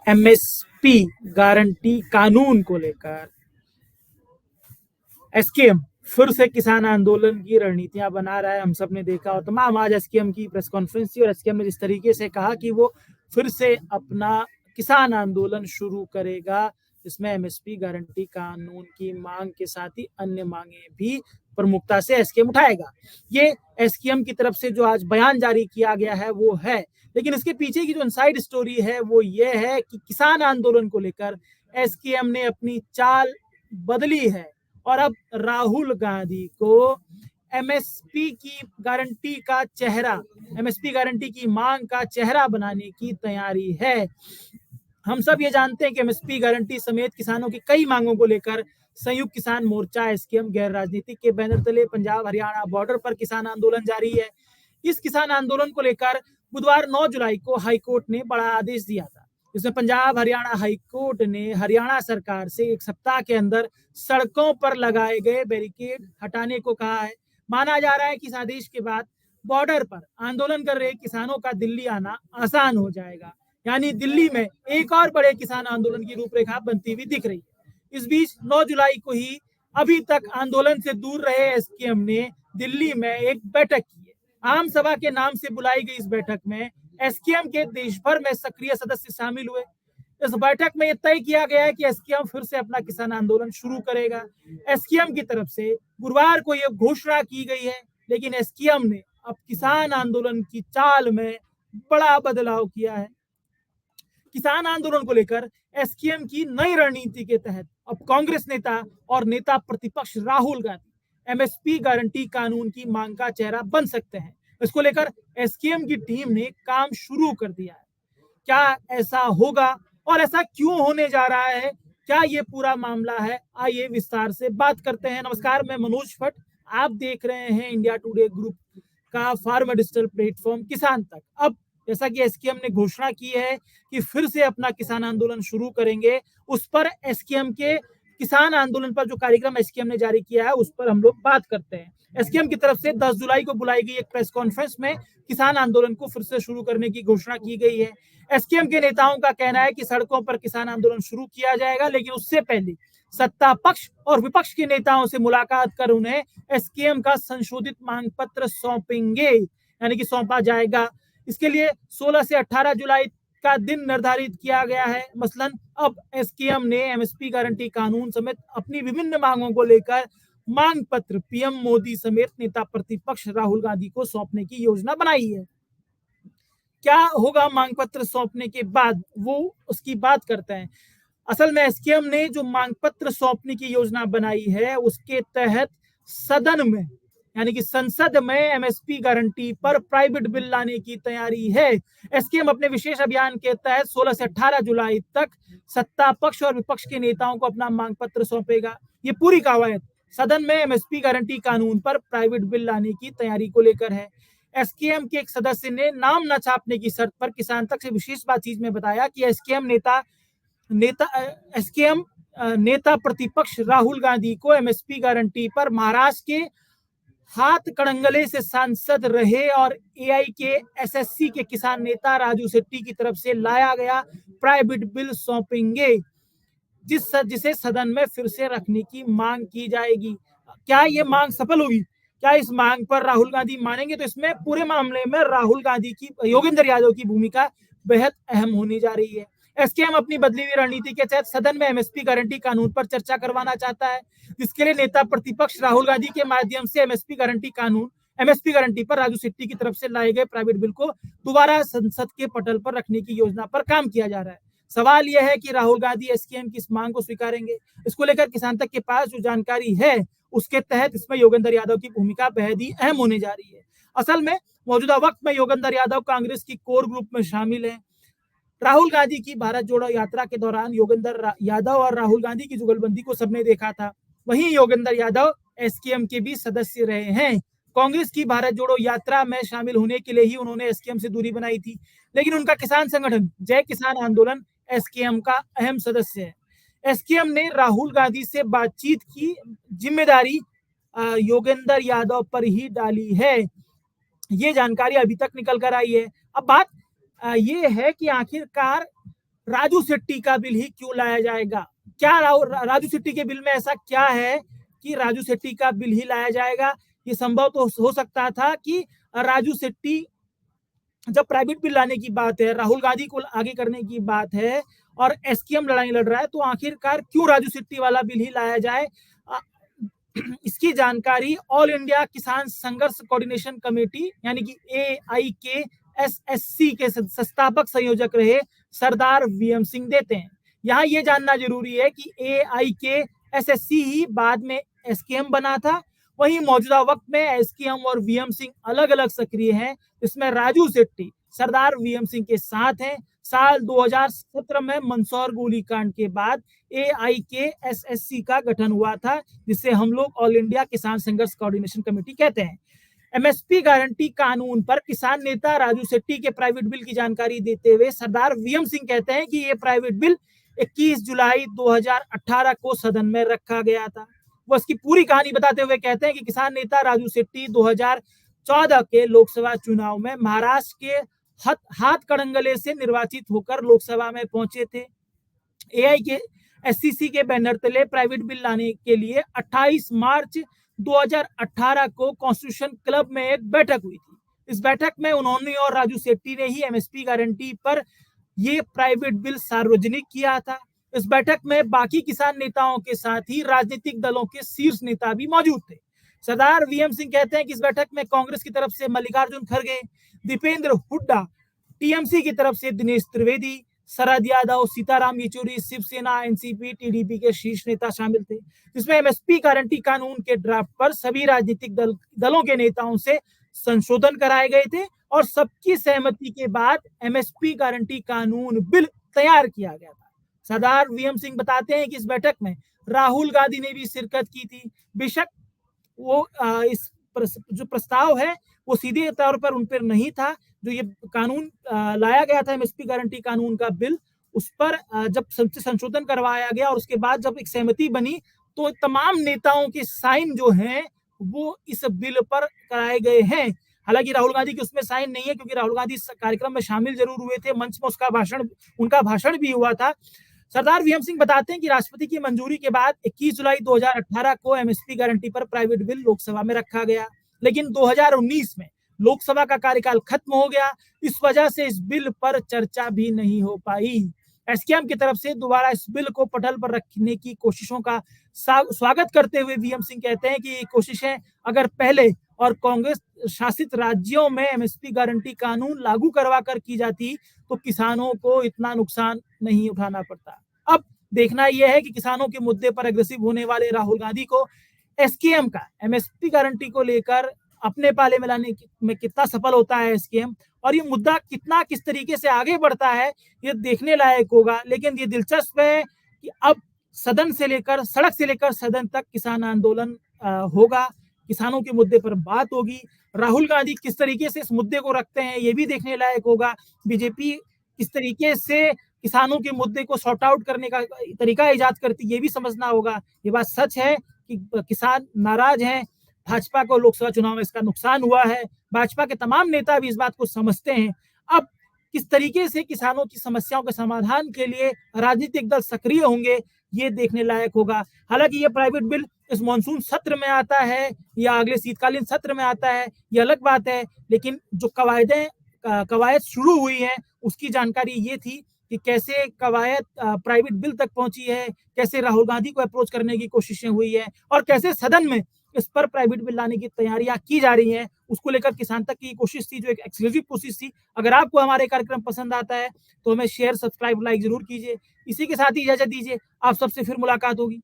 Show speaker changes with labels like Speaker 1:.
Speaker 1: MSP guarantee कानून को लेकर एसकेएम फिर से किसान आंदोलन की रणनीतियां बना रहा है। हम सब ने देखा और तमाम आज एसकेएम की प्रेस कॉन्फ्रेंस थी और एसकेएम ने जिस तरीके से कहा कि वो फिर से अपना किसान आंदोलन शुरू करेगा, इसमें एमएसपी गारंटी कानून की मांग के साथ ही अन्य मांगे भी प्रमुखता से एसकेएम उठाएगा। ये एसकेएम की तरफ से जो आज बयान जारी किया गया है वो है, लेकिन इसके पीछे की जो इनसाइड स्टोरी है वो ये है कि किसान आंदोलन को लेकर एसकेएम ने अपनी चाल बदली है और अब राहुल गांधी को एमएसपी की गारंटी का चेहरा, एमएसपी गारंटी की मांग का चेहरा बनाने की तैयारी है। हम सब ये जानते हैं कि एमएसपी गारंटी समेत किसानों की कई मांगों को लेकर संयुक्त किसान मोर्चा एसकेएम गैर राजनीतिक के बैनर तले पंजाब हरियाणा बॉर्डर पर किसान आंदोलन जारी है। इस किसान आंदोलन को लेकर बुधवार 9 जुलाई को हाईकोर्ट ने बड़ा आदेश दिया था। इसमें पंजाब हरियाणा हाईकोर्ट ने हरियाणा सरकार से 1 सप्ताह के अंदर सड़कों पर लगाए गए बैरिकेड हटाने को कहा है। माना जा रहा है कि इस आदेश के बाद बॉर्डर पर आंदोलन कर रहे किसानों का दिल्ली आना आसान हो जाएगा, यानी दिल्ली में एक और बड़े किसान आंदोलन की रूपरेखा बनती हुई दिख रही है। इस बीच 9 जुलाई को ही अभी तक आंदोलन से दूर रहे एसकेएम ने दिल्ली में एक बैठक की है। आम सभा के नाम से बुलाई गई इस बैठक में एसकेएम के देश भर में सक्रिय सदस्य शामिल हुए। इस बैठक में यह तय किया गया है कि एसकेएम फिर से अपना किसान आंदोलन शुरू करेगा। एसकेएम की तरफ से गुरुवार को यह घोषणा की गई है, लेकिन एसकेएम ने अब किसान आंदोलन की चाल में बड़ा बदलाव किया है। किसान आंदोलन को लेकर एसकेएम की नई रणनीति के तहत अब कांग्रेस नेता और नेता प्रतिपक्ष राहुल गांधी एमएसपी गारंटी कानून की मांग का चेहरा बन सकते हैं। इसको लेकर एसकेएम की टीम ने काम शुरू कर दिया है। क्या ऐसा होगा और ऐसा क्यों होने जा रहा है, क्या ये पूरा मामला है, आइए विस्तार से बात करते हैं। नमस्कार, मैं मनोज भट्ट, आप देख रहे हैं इंडिया टुडे ग्रुप का फार्मर डिजिटल प्लेटफॉर्म किसान तक। अब जैसा कि एसकेएम ने घोषणा की है कि फिर से अपना किसान आंदोलन शुरू करेंगे, उस पर एसकेएम के किसान आंदोलन पर जो कार्यक्रम एसकेएम ने जारी किया है उस पर हम लोग बात करते हैं। एसकेएम की तरफ से 10 जुलाई को बुलाई गई एक प्रेस कॉन्फ्रेंस में किसान आंदोलन को फिर से शुरू करने की घोषणा की गई है। एसकेएम के नेताओं का कहना है कि सड़कों पर किसान आंदोलन शुरू किया जाएगा, लेकिन उससे पहले सत्ता पक्ष और विपक्ष के नेताओं से मुलाकात कर उन्हें एसकेएम का संशोधित मांग पत्र सौंपेंगे, यानी कि सौंपा जाएगा। इसके लिए 16 से 18 जुलाई का दिन निर्धारित किया गया है। मसलन अब एसकेएम ने एमएसपी गारंटी कानून समेत अपनी विभिन्न मांगों को लेकर मांग पत्र पीएम मोदी समेत नेता प्रतिपक्ष राहुल गांधी को सौंपने की योजना बनाई है। क्या होगा मांग पत्र सौंपने के बाद, वो उसकी बात करते हैं। असल में एसकेएम ने जो मांग पत्र सौंपने की योजना बनाई है उसके तहत सदन में, यानी कि संसद में एमएसपी गारंटी पर प्राइवेट बिल लाने की तैयारी है। एसकेएम अपने विशेष अभियान के तहत 16 से 18 जुलाई तक सत्ता पक्ष और विपक्ष के नेताओं को अपना मांग पत्र सौंपेगा। ये पूरी कवायद सदन में एमएसपी गारंटी कानून पर प्राइवेट बिल लाने की तैयारी को लेकर है। एसकेएम के एक सदस्य ने नाम न छापने की शर्त पर किसान तक से विशेष बातचीत में बताया कि एसकेएम नेता प्रतिपक्ष राहुल गांधी को एमएसपी गारंटी पर महाराष्ट्र के हाथ कड़ंगले से सांसद रहे और एआई के एसएससी के किसान नेता राजू शेट्टी की तरफ से लाया गया प्राइवेट बिल सौंपेंगे, जिसे सदन में फिर से रखने की मांग की जाएगी। क्या ये मांग सफल होगी? क्या इस मांग पर राहुल गांधी मानेंगे? तो इसमें पूरे मामले में राहुल गांधी की, योगेंद्र यादव की भूमिका बेहद अहम होने जा रही है। एसकेएम अपनी बदली हुई रणनीति के तहत सदन में एमएसपी गारंटी कानून पर चर्चा करवाना चाहता है, जिसके लिए नेता प्रतिपक्ष राहुल गांधी के माध्यम से एमएसपी गारंटी पर राजू शेट्टी की तरफ से लाए गए प्राइवेट बिल को दोबारा संसद के पटल पर रखने की योजना पर काम किया जा रहा है। सवाल यह है कि राहुल गांधी एसकेएम की इस मांग को स्वीकारेंगे। इसको लेकर किसान तक के पास जो जानकारी है उसके तहत इसमें योगेंद्र यादव की भूमिका बेहद ही अहम होने जा रही है। असल में मौजूदा वक्त में योगेंद्र यादव कांग्रेस की कोर ग्रुप में शामिल है। राहुल गांधी की भारत जोड़ो यात्रा के दौरान योगेंद्र यादव और राहुल गांधी की जुगलबंदी को सबने देखा था। वहीं योगेंद्र यादव एसकेएम के भी सदस्य रहे हैं। कांग्रेस की भारत जोड़ो यात्रा में शामिल होने के लिए ही उन्होंने एसकेएम से दूरी बनाई थी, लेकिन उनका किसान संगठन जय किसान आंदोलन एसकेएम का अहम सदस्य है। एसकेएम ने राहुल गांधी से बातचीत की जिम्मेदारी योगेंद्र यादव पर ही डाली है, ये जानकारी अभी तक निकल कर आई है। अब बात ये है कि आखिरकार राजू शेट्टी का बिल ही क्यों लाया जाएगा? क्या राजू शेट्टी के बिल में ऐसा क्या है कि राजू शेट्टी का बिल ही लाया जाएगा? ये संभव तो हो सकता था कि राजू शेट्टी, जब प्राइवेट बिल लाने की बात है, राहुल गांधी को आगे करने की बात है और एसकेएम लड़ाई लड़ रहा है, तो आखिरकार क्यों राजू शेट्टी वाला बिल ही लाया जाए? इसकी जानकारी ऑल इंडिया किसान संघर्ष कोऑर्डिनेशन कमेटी यानी कि AIKSSC के संस्थापक संयोजक रहे सरदार वीएम सिंह देते हैं। यहाँ ये जानना जरूरी है कि AIKSSC ही बाद में एसकेएम बना था। वहीं मौजूदा वक्त में एसकेएम और वीएम सिंह अलग अलग सक्रिय हैं। इसमें राजू शेट्टी सरदार वीएम सिंह के साथ हैं। साल 2017 में मंदसौर गोलीकांड के बाद AIKSSC का गठन हुआ था, जिसे हम लोग ऑल इंडिया किसान संघर्ष कोऑर्डिनेशन कमेटी कहते हैं। एमएसपी गारंटी कानून पर किसान नेता राजू शेट्टी के प्राइवेट बिल की जानकारी देते हुए सरदार वीएम सिंह कहते हैं कि यह प्राइवेट बिल 21 जुलाई 2018 को सदन में रखा गया था। वो इसकी पूरी कहानी बताते हुए कहते हैं कि किसान नेता राजू शेट्टी 2014 के लोकसभा चुनाव में महाराष्ट्र के हाथ कड़ंगले से निर्वाचित होकर लोकसभा में पहुंचे थे। AIKSSC के बैनर तले प्राइवेट बिल लाने के लिए 28 मार्च 2018 को कॉन्स्टिट्यूशन क्लब में एक बैठक हुई थी। इस बैठक में उन्होंने और राजू शेट्टी ने ही एमएसपी गारंटी पर यह प्राइवेट बिल सार्वजनिक किया था। इस बैठक में बाकी किसान नेताओं के साथ ही राजनीतिक दलों के शीर्ष नेता भी मौजूद थे। सरदार वीएम सिंह कहते हैं कि इस बैठक में कांग्रेस की तरफ से मल्लिकार्जुन खड़गे, दीपेंद्र हुड्डा, टीएमसी की तरफ से दिनेश त्रिवेदी, शरद यादव, सीताराम येचुरी, शिवसेना, एनसीपी, टीडीपी के शीर्ष नेता शामिल थे। जिसमें एमएसपी गारंटी कानून के ड्राफ्ट पर सभी राजनीतिक दलों के नेताओं से संशोधन कराए गए थे और सबकी सहमति के बाद एमएसपी गारंटी कानून बिल तैयार किया गया था। सरदार वीएम सिंह बताते हैं कि इस बैठक में राहुल गांधी ने भी शिरकत की थी। बेशक वो इस जो प्रस्ताव है वो सीधे तौर पर उन पर नहीं था। जो ये कानून लाया गया था एमएसपी गारंटी कानून का बिल, उस पर जब संशोधन करवाया गया और उसके बाद जब एक सहमति बनी तो तमाम नेताओं के साइन जो हैं वो इस बिल पर कराए गए हैं। हालांकि राहुल गांधी की उसमें साइन नहीं है, क्योंकि राहुल गांधी इस कार्यक्रम में शामिल जरूर हुए थे, मंच में उनका भाषण भी हुआ था। सरदार वीएम सिंह बताते हैं कि राष्ट्रपति की मंजूरी के बाद 21 जुलाई 2018 को एमएसपी गारंटी पर प्राइवेट बिल लोकसभा में रखा गया, लेकिन 2019 में लोकसभा का कार्यकाल खत्म हो गया। इस वजह से इस बिल पर चर्चा भी नहीं हो पाई। एसकेएम की तरफ से दोबारा इस बिल को पटल पर रखने की कोशिशों का स्वागत करते हुए वीएम सिंह कहते हैं कि ये कोशिशें अगर पहले और कांग्रेस शासित राज्यों में एमएसपी गारंटी कानून लागू करवा कर की जाती तो किसानों को इतना नुकसान नहीं उठाना पड़ता। अब देखना यह है कि किसानों के मुद्दे पर अग्रेसिव होने वाले राहुल गांधी को एसकेएम का एमएसपी गारंटी को लेकर अपने पाले में लाने में कितना सफल होता है एसकेएम, और ये मुद्दा किस तरीके से आगे बढ़ता है ये देखने लायक होगा। लेकिन ये दिलचस्प है कि अब सदन से लेकर सड़क से लेकर सदन तक किसान आंदोलन होगा, किसानों के मुद्दे पर बात होगी। राहुल गांधी किस तरीके से इस मुद्दे को रखते हैं ये भी देखने लायक होगा। बीजेपी किस तरीके से किसानों के मुद्दे को सॉर्ट आउट करने का तरीका इजाद करती ये भी समझना होगा। ये बात सच है कि किसान नाराज हैं, भाजपा को लोकसभा चुनाव में इसका नुकसान हुआ है। भाजपा के तमाम नेता भी इस बात को समझते हैं। अब किस तरीके से किसानों की समस्याओं के समाधान के लिए राजनीतिक दल सक्रिय होंगे ये देखने लायक होगा। हालांकि ये प्राइवेट बिल इस मॉनसून सत्र में आता है या अगले शीतकालीन सत्र में आता है ये अलग बात है, लेकिन जो कवायद शुरू हुई है उसकी जानकारी ये थी कि कैसे कवायद प्राइवेट बिल तक पहुंची है, कैसे राहुल गांधी को अप्रोच करने की कोशिशें हुई है और कैसे सदन में इस पर प्राइवेट बिल लाने की तैयारियां की जा रही हैं। उसको लेकर किसान तक की कोशिश थी, जो एक एक्सक्लूसिव कोशिश थी। अगर आपको हमारे कार्यक्रम पसंद आता है तो हमें शेयर, सब्सक्राइब, लाइक जरूर कीजिए। इसी के साथ ही इजाजत दीजिए, आप सबसे फिर मुलाकात होगी।